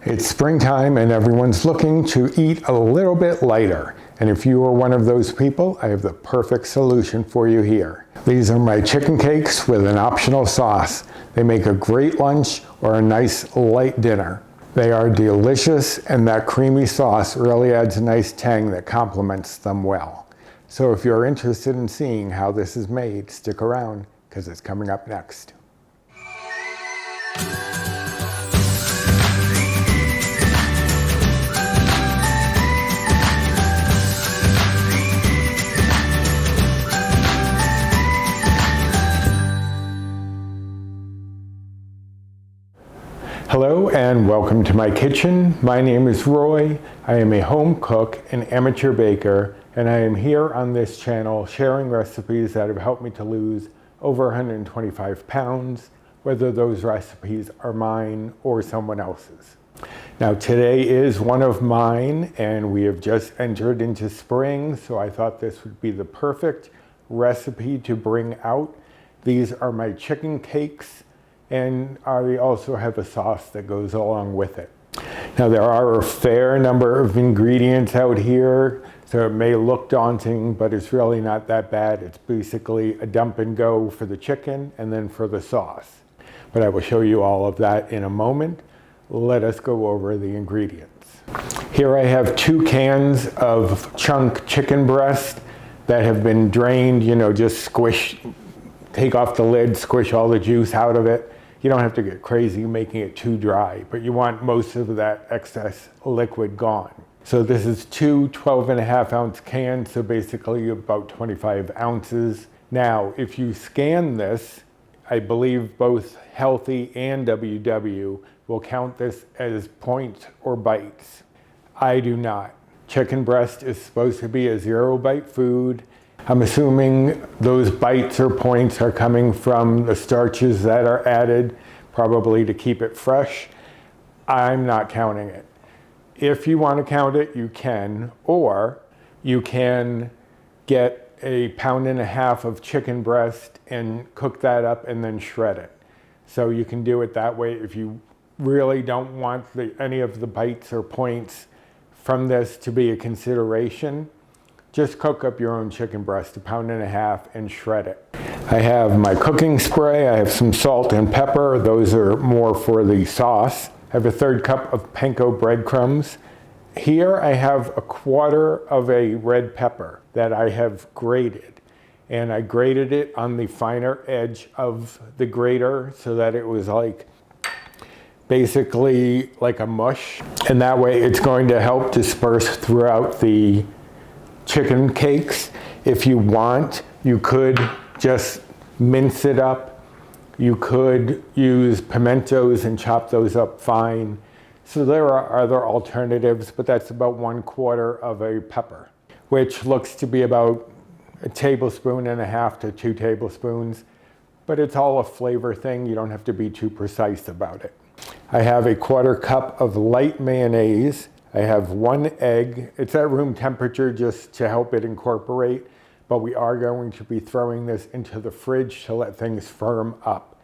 It's springtime and everyone's looking to eat a little bit lighter. And if you are one of those people, I have the perfect solution for you here. These are my chicken cakes with an optional sauce. They make a great lunch or a nice light dinner. They are delicious, and that creamy sauce really adds a nice tang that complements them well. So if you're interested in seeing how this is made, stick around because it's coming up next. Hello and welcome to my kitchen. My name is Roy. I am a home cook and amateur baker, and I am here on this channel sharing recipes that have helped me to lose over 125 pounds, whether those recipes are mine or someone else's. Now today is one of mine, and we have just entered into spring, so I thought this would be the perfect recipe to bring out. These are my chicken cakes, and I also have a sauce that goes along with it. Now there are a fair number of ingredients out here, so it may look daunting, but it's really not that bad. It's basically a dump and go for the chicken and then for the sauce. But I will show you all of that in a moment. Let us go over the ingredients. Here I have 2 cans of chunk chicken breast that have been drained, just squish, take off the lid, squish all the juice out of it. You don't have to get crazy making it too dry, but you want most of that excess liquid gone. So this is 2 12.5-ounce cans, so basically about 25 ounces. Now, if you scan this, I believe both Healthi and WW will count this as points or bites. I do not. Chicken breast is supposed to be a 0-bite food. I'm assuming those bites or points are coming from the starches that are added, probably to keep it fresh. I'm not counting it. If you want to count it, you can, or you can get a 1.5 pounds of chicken breast and cook that up and then shred it. So you can do it that way if you really don't want any of the bites or points from this to be a consideration. Just cook up your own chicken breast, 1.5 pounds, and shred it. I have my cooking spray. I have some salt and pepper. Those are more for the sauce. I have a 1/3 cup of panko breadcrumbs. Here I have 1/4 of a red pepper that I have grated. And I grated it on the finer edge of the grater so that it was basically like a mush. And that way it's going to help disperse throughout the chicken cakes. If you want, you could just mince it up. You could use pimentos and chop those up fine. So there are other alternatives, but that's about 1/4 of a pepper, which looks to be about 1.5 tablespoons to 2 tablespoons, but it's all a flavor thing. You don't have to be too precise about it. I have a 1/4 cup of light mayonnaise. I have 1 egg. It's at room temperature just to help it incorporate, but we are going to be throwing this into the fridge to let things firm up.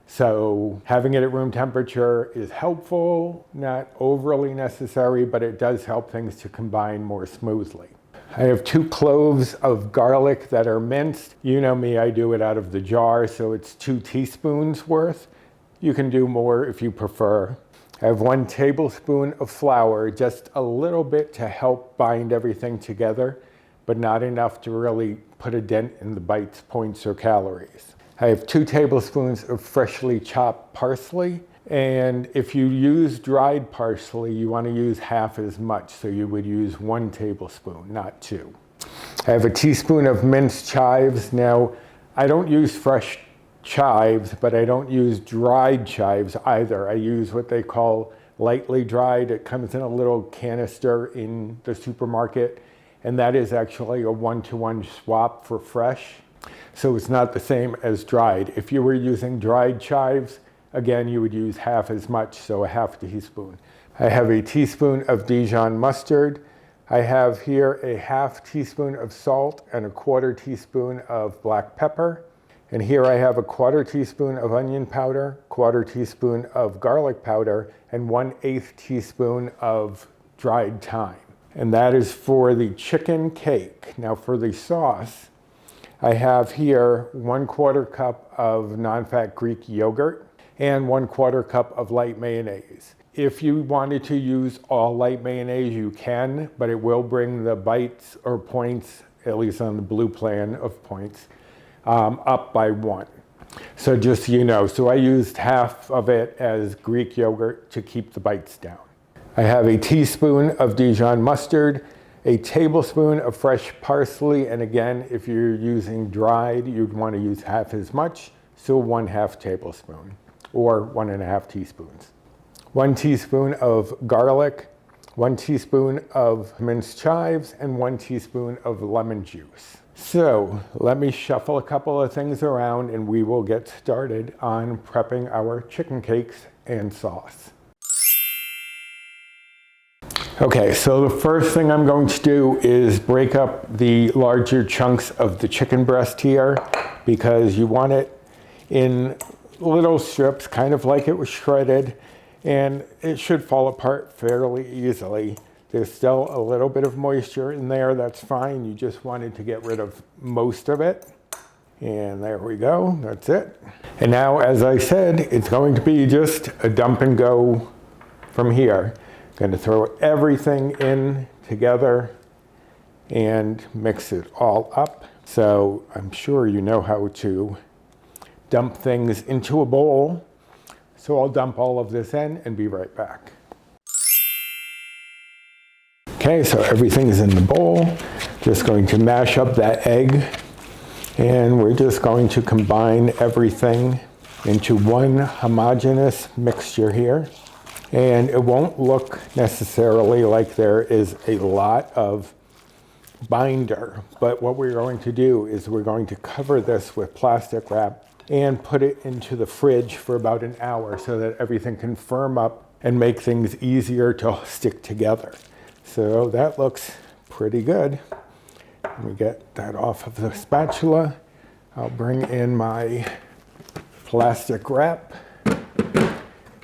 So having it at room temperature is helpful, not overly necessary, but it does help things to combine more smoothly. I have 2 cloves of garlic that are minced. You know me, I do it out of the jar, so it's 2 teaspoons worth. You can do more if you prefer. I have 1 tablespoon of flour, just a little bit to help bind everything together, but not enough to really put a dent in the bites, points, or calories. I have 2 tablespoons of freshly chopped parsley, and if you use dried parsley, you want to use half as much, so you would use 1 tablespoon, not 2. I have a teaspoon of minced chives. Now, I don't use fresh chives, but I don't use dried chives either. I use what they call lightly dried. It comes in a little canister in the supermarket, and that is actually a 1-to-1 swap for fresh. So it's not the same as dried. If you were using dried chives, again, you would use half as much, so a 1/2 teaspoon. I have a teaspoon of Dijon mustard. I have here a 1/2 teaspoon of salt and a 1/4 teaspoon of black pepper. And here I have a 1/4 teaspoon of onion powder, 1/4 teaspoon of garlic powder, and 1/8 teaspoon of dried thyme. And that is for the chicken cake. Now for the sauce, I have here 1/4 cup of non-fat Greek yogurt and 1/4 cup of light mayonnaise. If you wanted to use all light mayonnaise, you can, but it will bring the bites or points, at least on the blue plan of points, up by 1. So just so you know, so I used half of it as Greek yogurt to keep the bites down. I have a teaspoon of Dijon mustard, a tablespoon of fresh parsley, and again, if you're using dried, you'd want to use half as much, so 1/2 tablespoon, or 1.5 teaspoons. 1 teaspoon of garlic, 1 teaspoon of minced chives, and 1 teaspoon of lemon juice. So let me shuffle a couple of things around and we will get started on prepping our chicken cakes and sauce. Okay, so the first thing I'm going to do is break up the larger chunks of the chicken breast here, because you want it in little strips, kind of like it was shredded, and it should fall apart fairly easily. There's still a little bit of moisture in there, that's fine. You just wanted to get rid of most of it. And there we go, that's it. And now, as I said, it's going to be just a dump and go from here. Going to throw everything in together and mix it all up. So I'm sure you know how to dump things into a bowl. So I'll dump all of this in and be right back. Okay, so everything is in the bowl. Just going to mash up that egg, and we're just going to combine everything into one homogeneous mixture here. And it won't look necessarily like there is a lot of binder, but what we're going to do is we're going to cover this with plastic wrap and put it into the fridge for about an hour so that everything can firm up and make things easier to stick together. So that looks pretty good. Let me get that off of the spatula. I'll bring in my plastic wrap.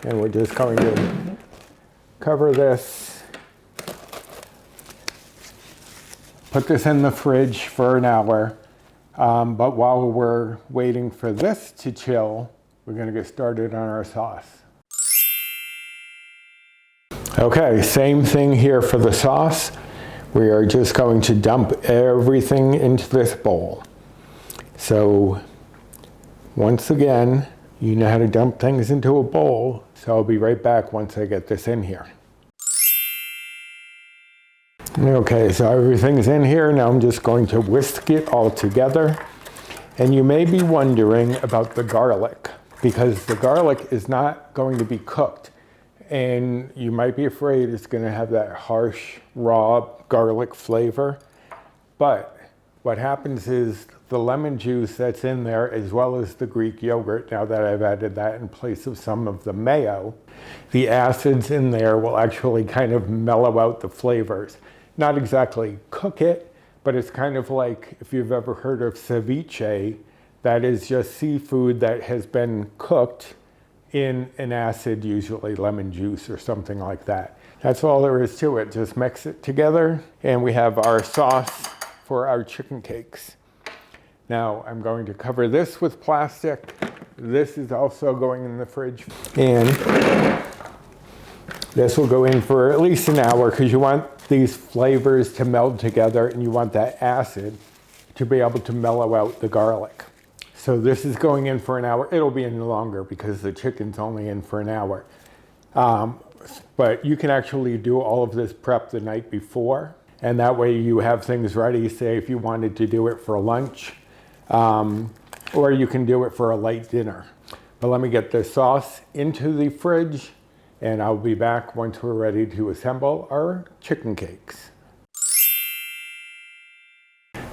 And we're just going to cover this, put this in the fridge for an hour. But while we're waiting for this to chill, we're going to get started on our sauce. Okay, same thing here for the sauce. We are just going to dump everything into this bowl. So once again, you know how to dump things into a bowl, so I'll be right back once I get this in here. Okay, so everything's in here. Now I'm just going to whisk it all together. And you may be wondering about the garlic, because the garlic is not going to be cooked. And you might be afraid it's going to have that harsh, raw garlic flavor. But what happens is the lemon juice that's in there, as well as the Greek yogurt, now that I've added that in place of some of the mayo, the acids in there will actually kind of mellow out the flavors. Not exactly cook it, but it's kind of like, if you've ever heard of ceviche, that is just seafood that has been cooked in an acid, usually lemon juice or something like that. That's all there is to it. Just mix it together, and we have our sauce for our chicken cakes. Now I'm going to cover this with plastic. This is also going in the fridge. And this will go in for at least an hour, because you want these flavors to meld together and you want that acid to be able to mellow out the garlic. So this is going in for an hour. It'll be in longer because the chicken's only in for an hour. But you can actually do all of this prep the night before, and that way you have things ready, say if you wanted to do it for lunch, or you can do it for a light dinner. But let me get the sauce into the fridge, and I'll be back once we're ready to assemble our chicken cakes.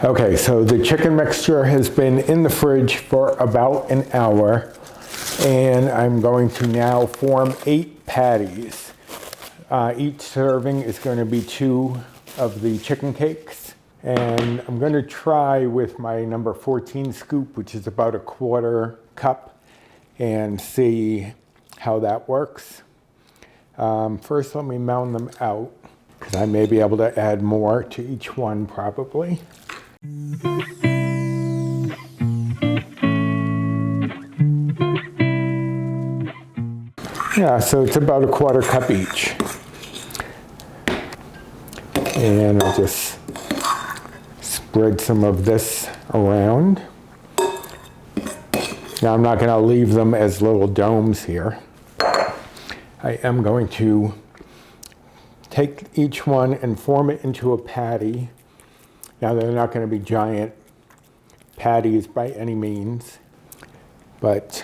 Okay, so the chicken mixture has been in the fridge for about an hour, and I'm going to now form 8 patties. Each serving is going to be 2 of the chicken cakes, And I'm going to try with my number 14 scoop, which is about a 1/4 cup, and see how that works. First, let me mound them out, because I may be able to add more to each one probably. Yeah, so it's about a 1/4 cup each. And I'll just spread some of this around. Now I'm not going to leave them as little domes here. I am going to take each one and form it into a patty. Now they're not going to be giant patties by any means, but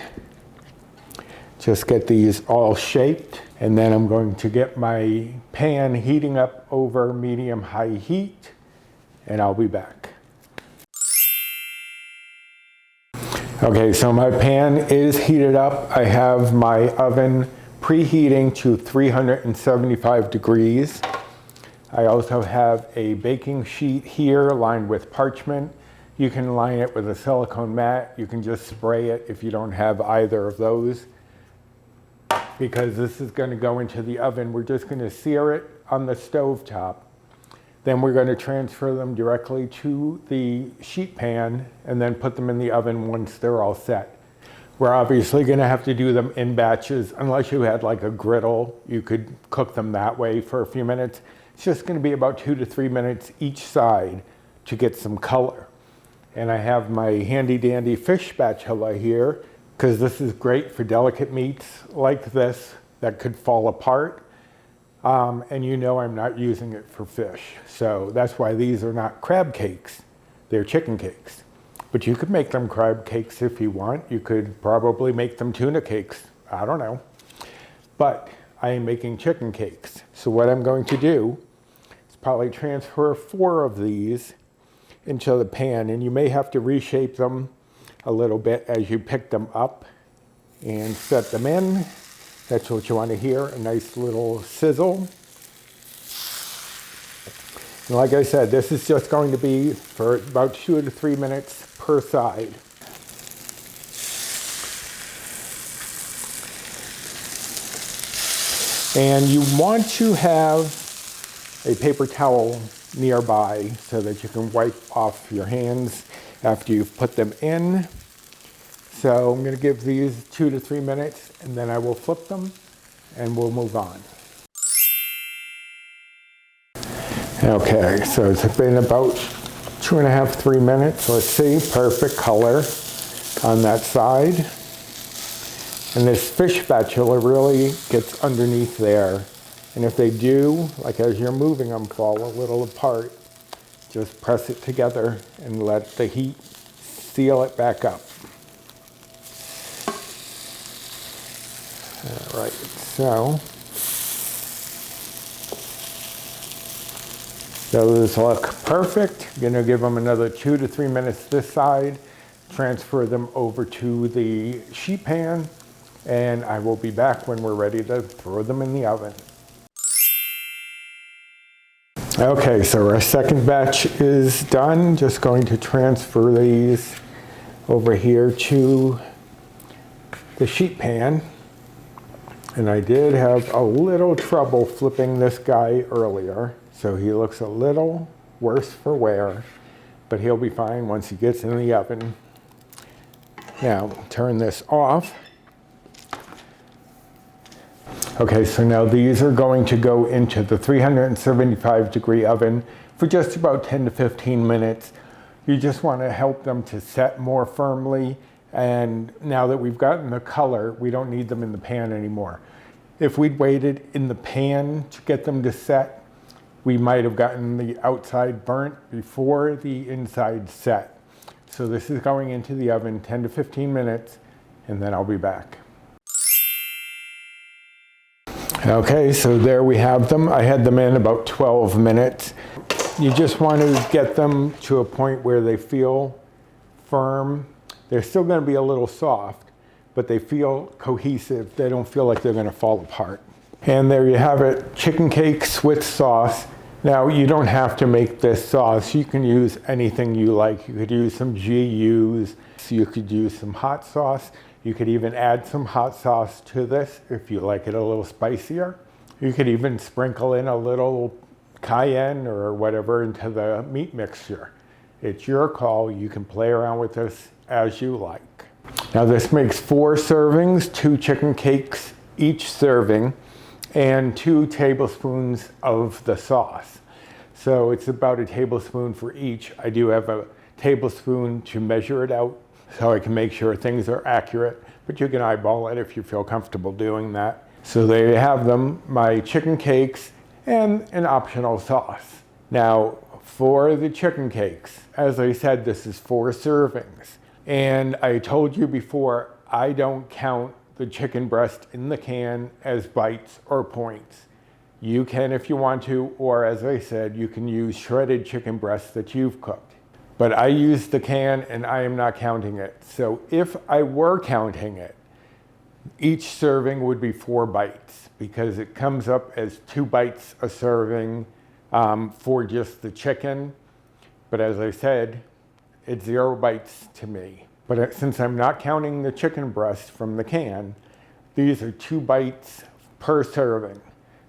just get these all shaped. And then I'm going to get my pan heating up over medium-high heat, and I'll be back. Okay, so my pan is heated up. I have my oven preheating to 375 degrees. I also have a baking sheet here lined with parchment. You can line it with a silicone mat. You can just spray it if you don't have either of those. Because this is going to go into the oven, we're just going to sear it on the stove top. Then we're going to transfer them directly to the sheet pan and then put them in the oven once they're all set. We're obviously going to have to do them in batches. Unless you had like a griddle, you could cook them that way for a few minutes. It's just going to be about 2 to 3 minutes each side to get some color. And I have my handy dandy fish spatula here, because this is great for delicate meats like this that could fall apart. And you know I'm not using it for fish. So that's why these are not crab cakes. They're chicken cakes. But you could make them crab cakes if you want. You could probably make them tuna cakes. I don't know. But I am making chicken cakes. So what I'm going to do is probably transfer 4 of these into the pan. And you may have to reshape them a little bit as you pick them up and set them in. That's what you want to hear, a nice little sizzle. And like I said, this is just going to be for about 2 to 3 minutes per side. And you want to have a paper towel nearby so that you can wipe off your hands after you've put them in. So I'm going to give these 2 to 3 minutes, and then I will flip them and we'll move on. Okay, so it's been about 2.5 to 3 minutes. Let's see, perfect color on that side. And this fish spatula really gets underneath there. And if they do, like as you're moving them, fall a little apart, just press it together and let the heat seal it back up. All right, so those look perfect. I'm going to give them another 2 to 3 minutes this side, transfer them over to the sheet pan, and I will be back when we're ready to throw them in the oven. Okay, so our second batch is done. Just going to transfer these over here to the sheet pan. And I did have a little trouble flipping this guy earlier, so he looks a little worse for wear, but he'll be fine once he gets in the oven. Now, turn this off. Okay, so now these are going to go into the 375-degree oven for just about 10 to 15 minutes. You just want to help them to set more firmly, and now that we've gotten the color, we don't need them in the pan anymore. If we'd waited in the pan to get them to set, we might have gotten the outside burnt before the inside set. So this is going into the oven 10 to 15 minutes, and then I'll be back. Okay, so there we have them. I had them in about 12 minutes. You just want to get them to a point where they feel firm. They're still going to be a little soft, but they feel cohesive. They don't feel like they're going to fall apart. And there you have it, chicken cakes with sauce. Now, you don't have to make this sauce. You can use anything you like. You could use some GUs, you could use some hot sauce. You could even add some hot sauce to this if you like it a little spicier. You could even sprinkle in a little cayenne or whatever into the meat mixture. It's your call. You can play around with this as you like. Now this makes 4 servings, 2 chicken cakes each serving, and 2 tablespoons of the sauce. So it's about a tablespoon for each. I do have a tablespoon to measure it out so I can make sure things are accurate, but you can eyeball it if you feel comfortable doing that. So there you have them, my chicken cakes and an optional sauce. Now for the chicken cakes, as I said, this is 4 servings. And I told you before, I don't count the chicken breast in the can as bites or points. You can if you want to, or as I said, you can use shredded chicken breast that you've cooked. But I use the can and I am not counting it. So if I were counting it, each serving would be 4 bites because it comes up as 2 bites a serving for just the chicken. But as I said, it's 0 bites to me. But since I'm not counting the chicken breast from the can, these are 2 bites per serving.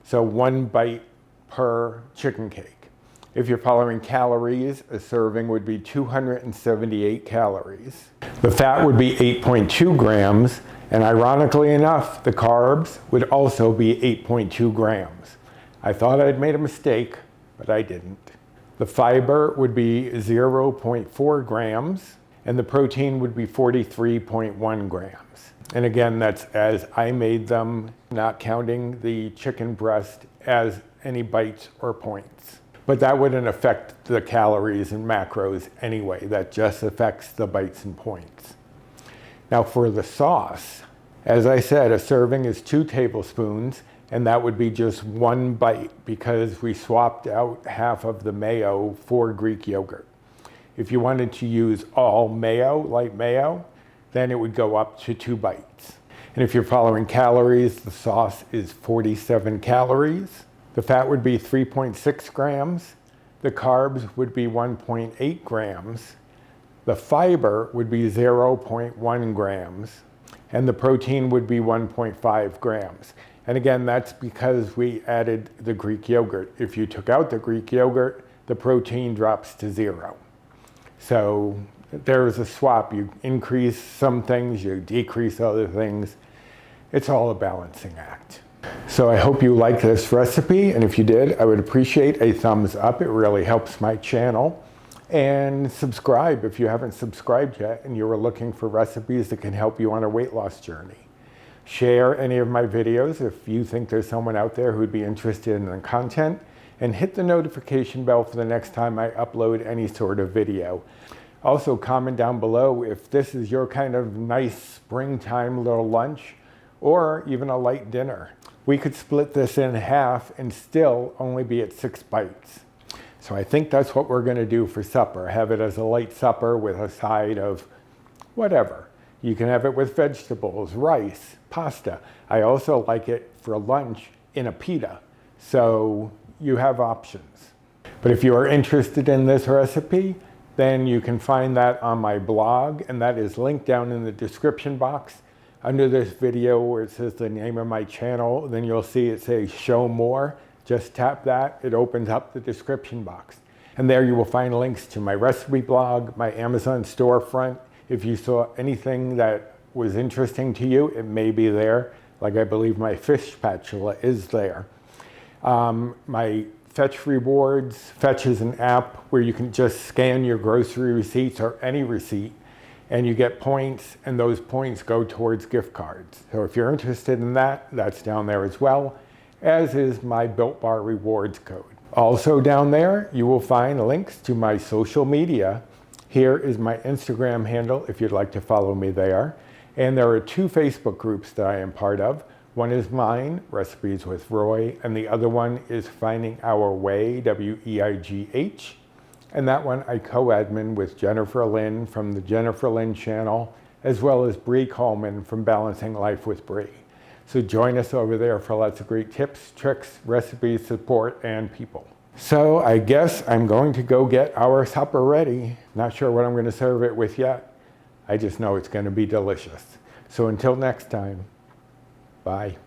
So 1 bite per chicken cake. If you're following calories, a serving would be 278 calories. The fat would be 8.2 grams, and ironically enough, the carbs would also be 8.2 grams. I thought I'd made a mistake, but I didn't. The fiber would be 0.4 grams, and the protein would be 43.1 grams. And again, that's as I made them, not counting the chicken breast as any bites or points. But that wouldn't affect the calories and macros anyway. That just affects the bites and points. Now for the sauce, as I said, a serving is 2 tablespoons, and that would be just 1 bite because we swapped out half of the mayo for Greek yogurt. If you wanted to use all mayo, light mayo, then it would go up to 2 bites. And if you're following calories, the sauce is 47 calories. The fat would be 3.6 grams. The carbs would be 1.8 grams. The fiber would be 0.1 grams. And the protein would be 1.5 grams. And again, that's because we added the Greek yogurt. If you took out the Greek yogurt, the protein drops to 0. So there's a swap. You increase some things, you decrease other things. It's all a balancing act. So I hope you like this recipe, and if you did, I would appreciate a thumbs up. It really helps my channel. And subscribe if you haven't subscribed yet and you are looking for recipes that can help you on a weight loss journey. Share any of my videos if you think there's someone out there who'd be interested in the content, and hit the notification bell for the next time I upload any sort of video. Also comment down below if this is your kind of nice springtime little lunch or even a light dinner. We could split this in half and still only be at 6 bites. So I think that's what we're gonna do for supper. Have it as a light supper with a side of whatever. You can have it with vegetables, rice, pasta. I also like it for lunch in a pita. So you have options. But if you are interested in this recipe, then you can find that on my blog, and that is linked down in the description box. Under this video where it says the name of my channel, then you'll see it says show more. Just tap that, it opens up the description box. And there you will find links to my recipe blog, my Amazon storefront. If you saw anything that was interesting to you, it may be there. Like I believe my fish spatula is there. My Fetch Rewards, Fetch is an app where you can just scan your grocery receipts or any receipt, and you get points, and those points go towards gift cards. So if you're interested in that, that's down there as well, as is my Built Bar rewards code. Also down there, you will find links to my social media. Here is my Instagram handle if you'd like to follow me there. And there are 2 Facebook groups that I am part of. One is mine, Recipes with Roy, and the other one is Finding Our Way, W-E-I-G-H. And that one I co-admin with Jennifer Lynn from the Jennifer Lynn channel, as well as Bree Coleman from Balancing Life with Bree. So join us over there for lots of great tips, tricks, recipes, support, and people. So I guess I'm going to go get our supper ready. Not sure what I'm going to serve it with yet. I just know it's going to be delicious. So until next time, bye.